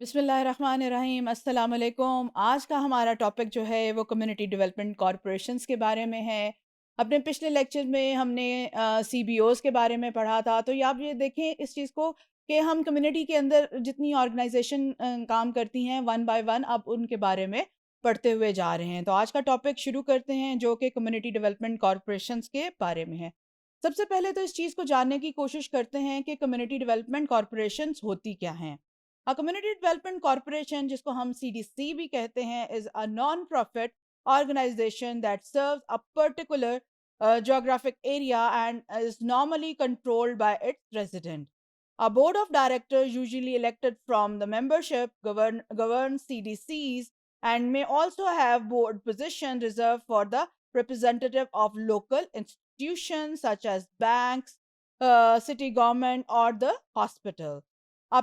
बिस्मिल्लाहिर्रहमानिर्रहीम, अस्सलाम वालेकुम। आज का हमारा टॉपिक जो है वो कम्युनिटी डेवलपमेंट कॉरपोरेशंस के बारे में है। अपने पिछले लेक्चर में हमने सीबीओज़ के बारे में पढ़ा था। तो ये आप ये देखें इस चीज़ को कि हम कम्युनिटी के अंदर जितनी ऑर्गेनाइजेशन काम करती हैं वन बाय वन अब उनके बारे में पढ़ते हुए जा रहे हैं। तो आज का टॉपिक शुरू करते हैं जो कि कम्युनिटी डेवलपमेंट कॉरपोरेशंस के बारे में है। सबसे पहले तो इस चीज़ को जानने की कोशिश करते हैं कि कम्युनिटी डेवलपमेंट कॉरपोरेशंस होती क्या हैं। कम्युनिटी डेवलपमेंट कॉरपोरेशन जिसको हम सीडीसी भी कहते हैं is a non profit organization that serves a particular geographic area and is normally controlled by its resident. A board of directors, usually elected from the membership, governs CDCs and may also have board position reserved for the representative of local institutions such as banks, city government, or the hospital.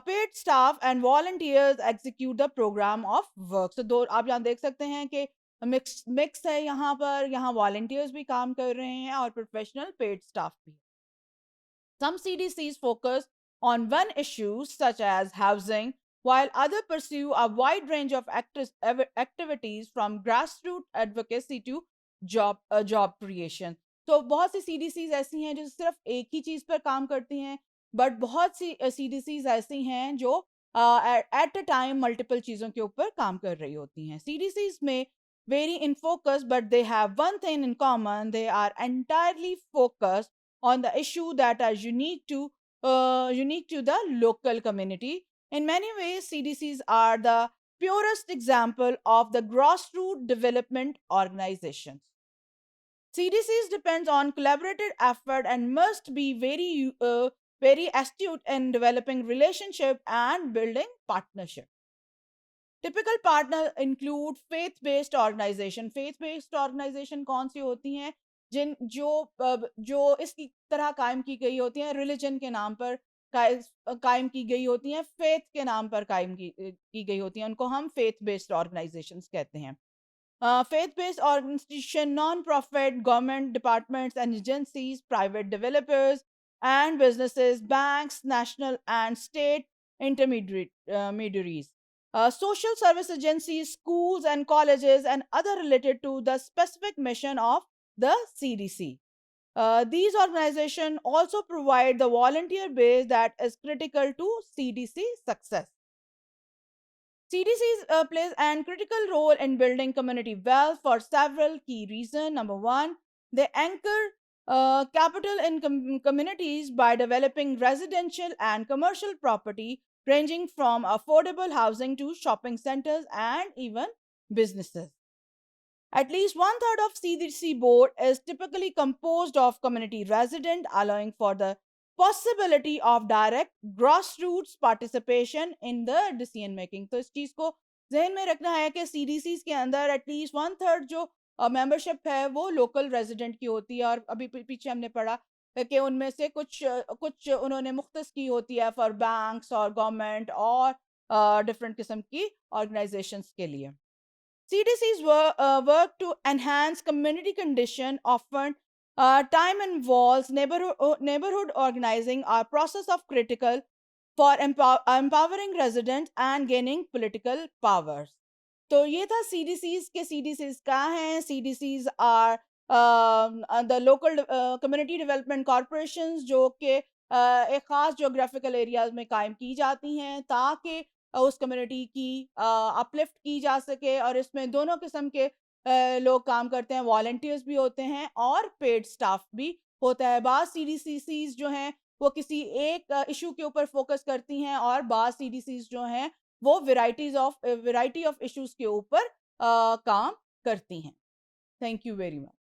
Paid staff and volunteers execute the program of work. So दो आप यहाँ देख सकते हैं कि mix है यहाँ पर, यहाँ वॉलंटियर्स भी काम कर रहे हैं और प्रोफेशनल पेड स्टाफ भी। Some CDCs focus on one issue such as housing, while others pursue a wide range of activities from grassroots advocacy to job creation. तो बहुत सी CDCs ऐसी हैं जो सिर्फ एक ही चीज़ पर काम करती हैं, बट बहुत सी CDCs ऐसी हैं जो एट अ टाइम मल्टीपल चीज़ों के ऊपर काम कर रही होती हैं। CDCs में vary in focus, but they have one thing in common: they are entirely focused on the issue that are unique to the local community. In many ways, CDCs are the purest example of the grassroots development organizations. CDCs depends on collaborative effort and must be very astute in developing relationship and building partnership. Typical partner include faith based organization. Faith based organization कौन सी होती हैं? जो इस तरह कायम की गई होती हैं, रिलीजन के नाम पर कायम की गई होती हैं, फेथ के नाम पर कायम की गई होती हैं, उनको हम फेथ बेस्ड ऑर्गेनाइजेशंस कहते हैं। Faith based organization, non profit, government departments and agencies, private developers and businesses, banks, national and state intermediaries, social service agencies, schools and colleges, and other related to the specific mission of the CDC. These organizations also provide the volunteer base that is critical to CDC success. CDCs plays a critical role in building community wealth for several key reasons. Number one, they anchor capital in communities by developing residential and commercial property ranging from affordable housing to shopping centers and even businesses. At least one third of CDC board is typically composed of community residents, allowing for the possibility of direct grassroots participation in the decision making. तो इस चीज को जहन में रखना है कि CDCs के अंदर एटलीस्ट वन थर्ड जो मेंबरशिप है वो लोकल रेजिडेंट की होती है, और अभी पीछे हमने पढ़ा कि उनमें से कुछ उन्होंने मुख्तस की होती है फॉर बैंक्स और गवर्नमेंट और डिफरेंट किस्म की ऑर्गेनाइजेशंस के लिए। CDCs work to enhance community condition, often time involves neighborhood organizing, our process of critical for empowering residents and gaining political powers. तो ये था CDCs के CDCs क्या हैं? CDCs are the local community development corporations जो कि एक ख़ास जोग्राफिकल एरियाज में कायम की जाती हैं ताकि उस कम्युनिटी की अपलिफ्ट की जा सके, और इसमें दोनों किस्म के लोग काम करते हैं, वॉलंटियर्स भी होते हैं और पेड स्टाफ भी होता है। बाज़ CDCs जो हैं वो किसी एक इशू के ऊपर फोकस करती हैं, और बाज़ CDCs जो हैं वो वैरायटी ऑफ इश्यूज के ऊपर काम करती हैं। Thank you very much.